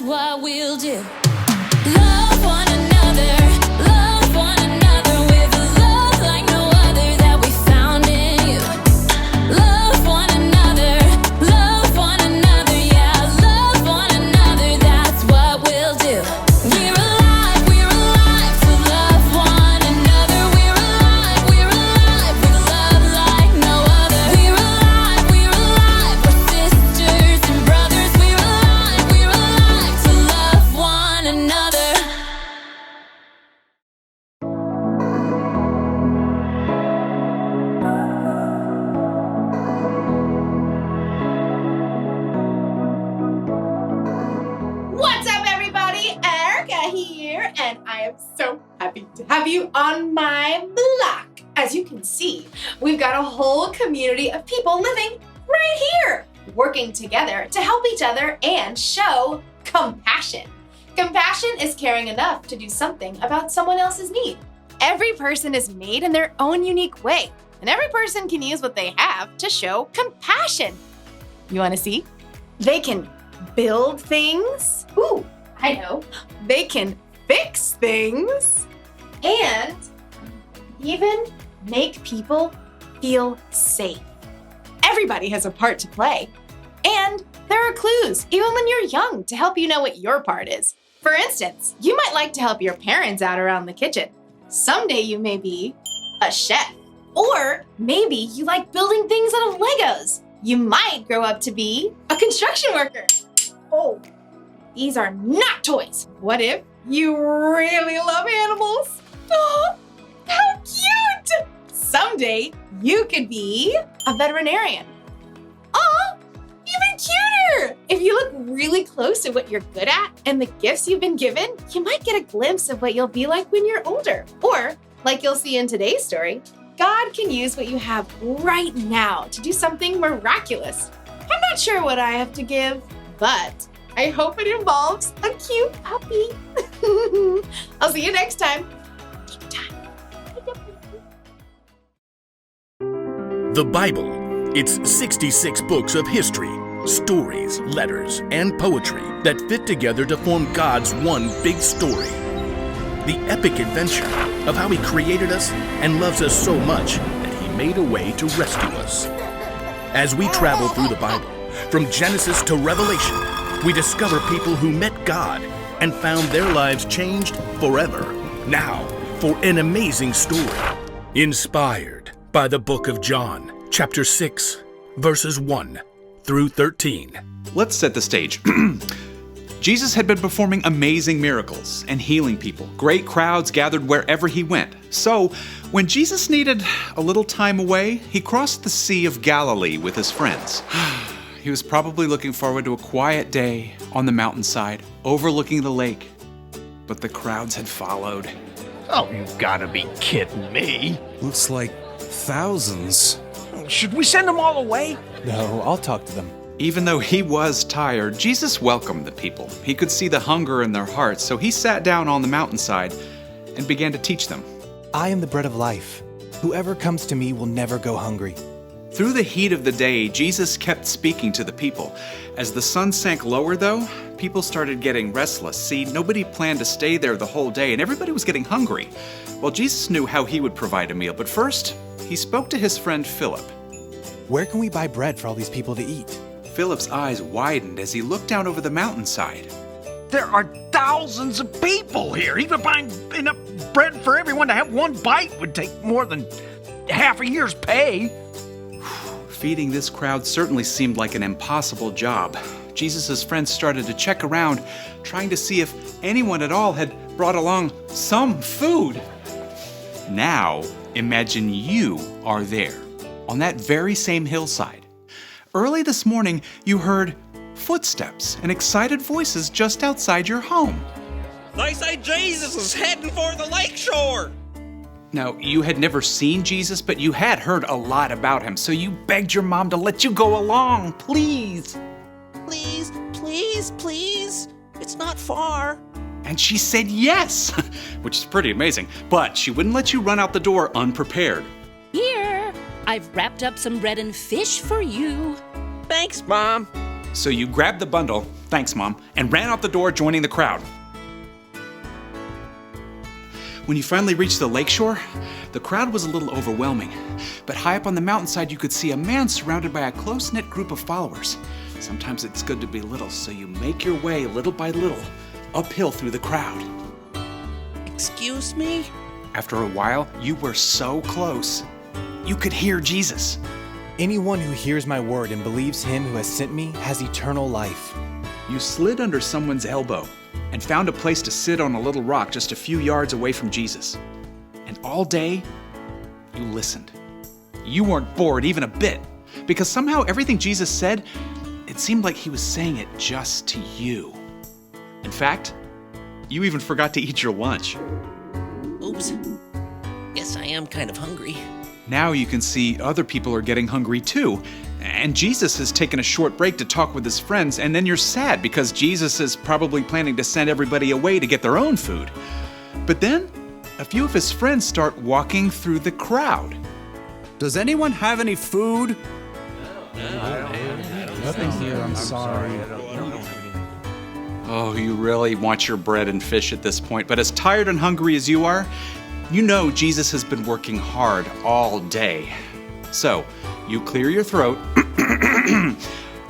what we'll do. Love one another, love one another with a love like no other that we found in you. Love one another, yeah, love one another, that's what we'll do. We're alive to love one another. We're alive with love like no other. We're alive, we're sisters and brothers. We're alive to love one another. What's up, everybody? Erica here, and I am so happy to have you on my block. As you can see, we've got a whole community of people living right here, working together to help each other and show compassion. Compassion is caring enough to do something about someone else's need. Every person is made in their own unique way, and every person can use what they have to show compassion. You want to see? They can build things. Ooh, I know. They can fix things. And even make people feel safe. Everybody has a part to play. And there are clues, even when you're young, to help you know what your part is. For instance, you might like to help your parents out around the kitchen. Someday you may be a chef. Or maybe you like building things out of Legos. You might grow up to be a construction worker. Oh, these are not toys. What if you really love animals? Oh, how cute! Someday you could be a veterinarian. Oh, even cuter! If you look really close to what you're good at and the gifts you've been given, you might get a glimpse of what you'll be like when you're older. Or, like you'll see in today's story, God can use what you have right now to do something miraculous. I'm not sure what I have to give, but I hope it involves a cute puppy. I'll see you next time. The Bible. It's 66 books of history, stories, letters, and poetry that fit together to form God's one big story. The epic adventure of how He created us and loves us so much that He made a way to rescue us. As we travel through the Bible, from Genesis to Revelation, we discover people who met God and found their lives changed forever. Now, for an amazing story, inspired by the book of John, chapter 6, verses 1 through 13. Let's set the stage. Jesus had been performing amazing miracles and healing people. Great crowds gathered wherever He went. So, when Jesus needed a little time away, He crossed the Sea of Galilee with His friends. He was probably looking forward to a quiet day on the mountainside, overlooking the lake. But the crowds had followed. Oh, you've got to be kidding me. Looks like thousands. Should we send them all away? No, I'll talk to them. Even though He was tired, Jesus welcomed the people. He could see the hunger in their hearts, so He sat down on the mountainside and began to teach them. I am the bread of life. Whoever comes to me will never go hungry. Through the heat of the day, Jesus kept speaking to the people. As the sun sank lower, though, people started getting restless. See, nobody planned to stay there the whole day, and everybody was getting hungry. Well, Jesus knew how He would provide a meal, but first, He spoke to His friend Philip. Where can we buy bread for all these people to eat? Philip's eyes widened as he looked down over the mountainside. There are thousands of people here. Even buying enough bread for everyone to have one bite would take more than half a year's pay. Feeding this crowd certainly seemed like an impossible job. Jesus' friends started to check around, trying to see if anyone at all had brought along some food. Now, imagine you are there, on that very same hillside. Early this morning, you heard footsteps and excited voices just outside your home. They say Jesus is heading for the lakeshore. Now, you had never seen Jesus, but you had heard a lot about Him, so you begged your mom to let you go along, please. Please, please, please. It's not far. And she said yes, which is pretty amazing, but she wouldn't let you run out the door unprepared. Here, I've wrapped up some bread and fish for you. Thanks, Mom. So you grabbed the bundle, thanks Mom, and ran out the door, joining the crowd. When you finally reached the lakeshore, the crowd was a little overwhelming. But high up on the mountainside, you could see a man surrounded by a close-knit group of followers. Sometimes it's good to be little, so you make your way little by little uphill through the crowd. Excuse me? After a while, you were so close. You could hear Jesus. Anyone who hears my word and believes him who has sent me has eternal life. You slid under someone's elbow and found a place to sit on a little rock just a few yards away from Jesus. And all day, you listened. You weren't bored even a bit, because somehow everything Jesus said, it seemed like he was saying it just to you. In fact, you even forgot to eat your lunch. Oops. Guess I am kind of hungry. Now you can see other people are getting hungry too. And Jesus has taken a short break to talk with his friends, and then you're sad because Jesus is probably planning to send everybody away to get their own food. But then, a few of his friends start walking through the crowd. Does anyone have any food? Nothing here, I'm sorry. Oh, you really want your bread and fish at this point, but as tired and hungry as you are, you know Jesus has been working hard all day. So, you clear your throat,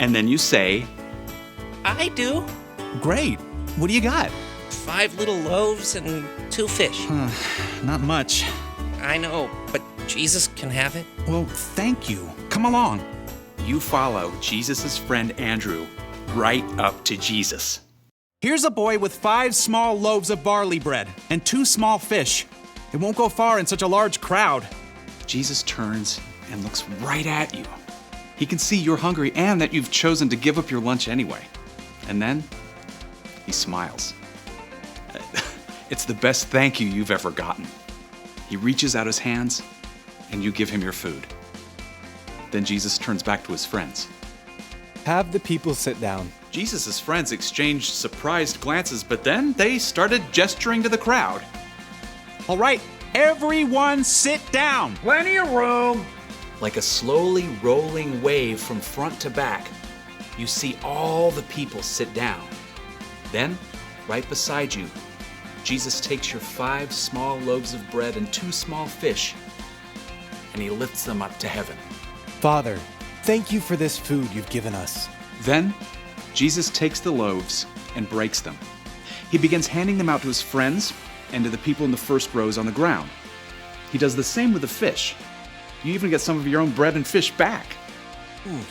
and then you say, I do. Great. What do you got? 5 little loaves and 2 fish. Not much. I know, but Jesus can have it. Well, thank you. Come along. You follow Jesus' friend Andrew right up to Jesus. Here's a boy with 5 small loaves of barley bread and 2 small fish. It won't go far in such a large crowd. Jesus turns and looks right at you. He can see you're hungry and that you've chosen to give up your lunch anyway. And then he smiles. It's the best thank you you've ever gotten. He reaches out his hands and you give him your food. Then Jesus turns back to his friends. Have the people sit down. Jesus' friends exchanged surprised glances, but then they started gesturing to the crowd. All right, everyone sit down. Plenty of room. Like a slowly rolling wave from front to back, you see all the people sit down. Then, right beside you, Jesus takes your 5 small loaves of bread and 2 small fish, and he lifts them up to heaven. Father, thank you for this food you've given us. Then, Jesus takes the loaves and breaks them. He begins handing them out to his friends and to the people in the first rows on the ground. He does the same with the fish. You even get some of your own bread and fish back.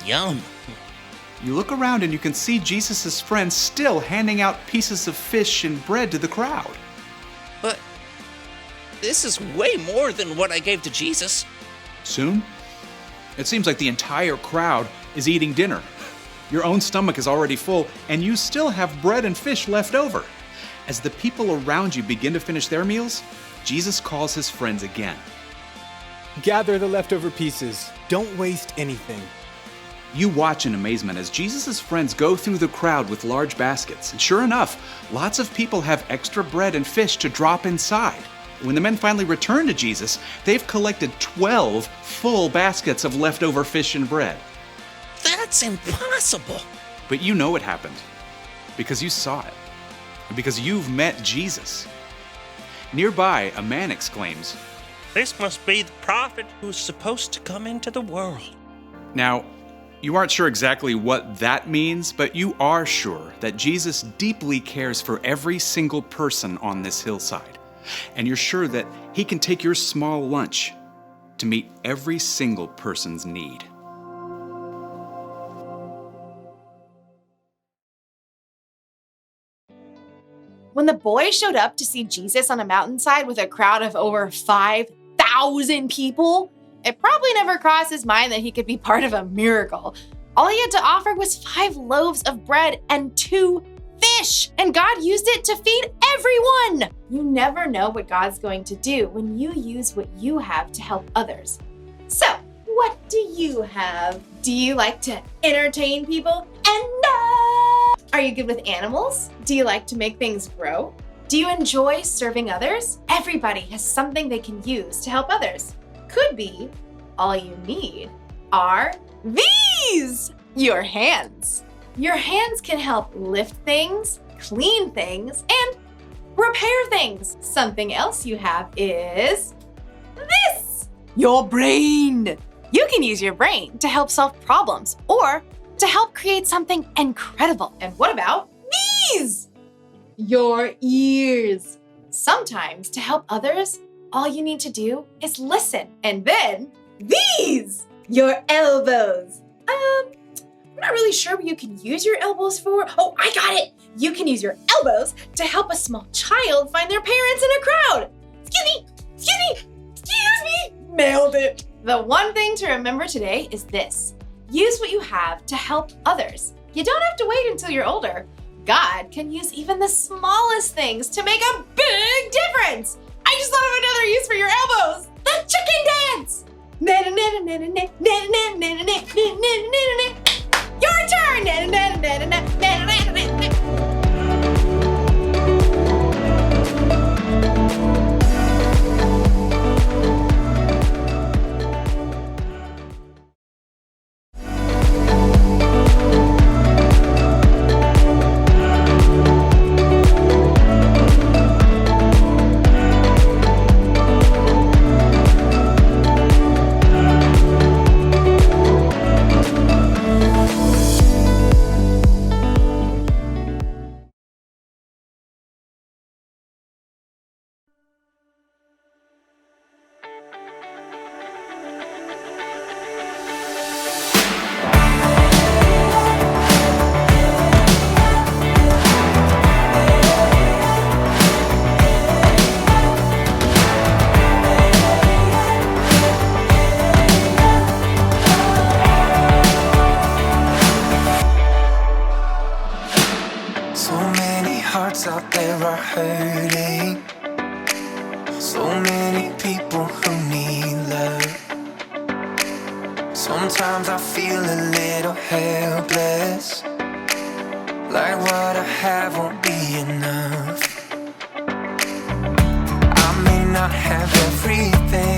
Yum. You look around and you can see Jesus' friends still handing out pieces of fish and bread to the crowd. But this is way more than what I gave to Jesus. Soon, it seems like the entire crowd is eating dinner. Your own stomach is already full, and you still have bread and fish left over. As the people around you begin to finish their meals, Jesus calls his friends again. Gather the leftover pieces. Don't waste anything. You watch in amazement as Jesus' friends go through the crowd with large baskets. And sure enough, lots of people have extra bread and fish to drop inside. When the men finally return to Jesus, they've collected 12 full baskets of leftover fish and bread. That's impossible. But you know it happened because you saw it and because you've met Jesus. Nearby, a man exclaims, This must be the prophet who's supposed to come into the world. Now, you aren't sure exactly what that means, but you are sure that Jesus deeply cares for every single person on this hillside. And you're sure that he can take your small lunch to meet every single person's need. When the boy showed up to see Jesus on a mountainside with a crowd of over 5,000 people, it probably never crossed his mind that he could be part of a miracle. All he had to offer was 5 loaves of bread and 2 fish, and God used it to feed everyone. You never know what God's going to do when you use what you have to help others. So, what do you have? Do you like to entertain people? And are you good with animals? Do you like to make things grow? Do you enjoy serving others? Everybody has something they can use to help others. Could be all you need are these, your hands. Your hands can help lift things, clean things, and repair things. Something else you have is this, your brain. You can use your brain to help solve problems or to help create something incredible. And what about these? Your ears. Sometimes to help others, all you need to do is listen. And then these, your elbows. I'm not really sure what you can use your elbows for. Oh, I got it. You can use your elbows to help a small child find their parents in a crowd. Excuse me. Nailed it. The one thing to remember today is this. Use what you have to help others. You don't have to wait until you're older. God can use even the smallest things to make a big difference. I just thought of another use for your elbows. The chicken dance. Your turn. hearts out there are hurting. So many people who need love. Sometimes I feel a little helpless, like what I have won't be enough. I may not have everything,